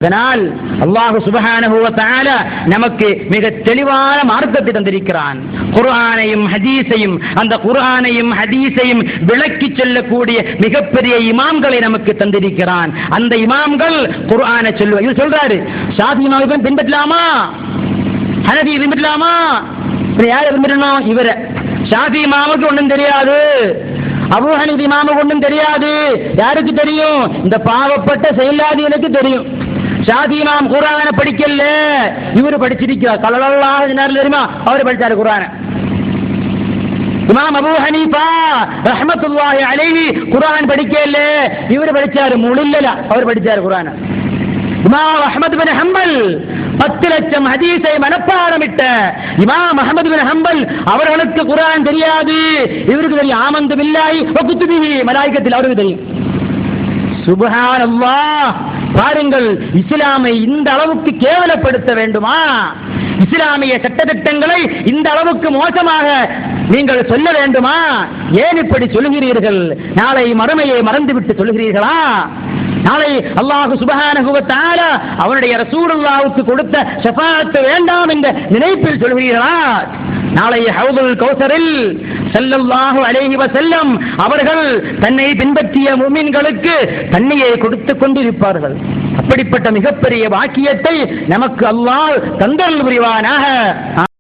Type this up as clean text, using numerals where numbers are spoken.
இதனால் அல்லாஹ் சுப்ஹானஹு வ தஆலா நமக்கு மிக தெளிவான மார்க்கத்தை தந்திருக்கிறான். குர்ஆனையும் ஹதீஸையும், அந்த குர்ஆனையும் ஹதீஸையும் விளக்கி சொல்லக்கூடிய மிகப்பெரிய இமாம்களை நமக்கு தந்திருக்கிறான். அந்த இமாம்கள் குர்ஆனை சொல்லுவார். இவர் சொல்றாரு, ஷாஃபி இமாமை பின்பற்றலாமா, ஹனஃபி பின்பற்றலாமா? யாரை பின்பற்றணும்? இவரை. ஷாஃபி இமாமுக்கு ஒன்றும் தெரியாது, அபூ ஹனீஃபா இமாமுக்கு ஒன்றும் தெரியாது. யாருக்கு தெரியும்? இந்த பாவப்பட்ட செயலாதிகளுக்கு தெரியும். ஷாஃபி இமாம் குர்ஆனை படிக்கல, இவரு படிச்சிருக்கிறார். கலலல்லாஹ் சொன்னார் தெரியுமா? அவர் படிச்சாரு குர்ஆனை. இமாம் அபூ ஹனீஃபா ரஹ்மத்துல்லாஹி அலைஹி குர்ஆன் படிக்கல, இவரு படிச்சாரு. முலில்லா அவர் படிச்சாரு குர்ஆனை. இமாம் அஹ்மத் பின் ஹம்பல் 10 லட்சம் ஹதீஸை மனப்பாடமிட்ட இமாம் அஹ்மத் பின் ஹம்பல் அவர்களுக்கு குர்ஆன் தெரியாது, இவருக்கு தெரியும். ஆமந்து பில்லாஹி வ குதுபிஹி, மலாயிகத்தில் அவருக்கு தெரியும். சுப்ஹானல்லாஹ். பாருங்கள், இஸ்லாமை இந்த அளவுக்கு கேவலப்படுத்த வேண்டுமா? இஸ்லாமிய சட்டதிட்டங்களை இந்த அளவுக்கு மோசமாக நீங்கள் சொல்ல வேண்டுமா? ஏன் இப்படி சொல்கிறீர்கள்? நாளை மறுமையை மறந்துவிட்டு சொல்கிறீர்களா? நாளை அல்லாஹ் சுப்ஹானஹு வ தஆலா அவருடைய ரசூலுல்லாஹ்வுக்கு கொடுத்த ஷஃபாஅத் வேண்டாம் என்ற நினைப்பில் சொல்கிறீர்களா? நாளை ஹவுதுல் கௌசரில் ஸல்லல்லாஹு அலைஹி வஸல்லம் அவர்கள் தன்னை பின்பற்றிய முஃமின்களுக்கு தண்ணீரை கொடுத்துக் கொண்டிருப்பார்கள். அப்படிப்பட்ட மிகப்பெரிய வாக்கியத்தை நமக்கு அல்லாஹ் தந்தருள் புரிவானாக.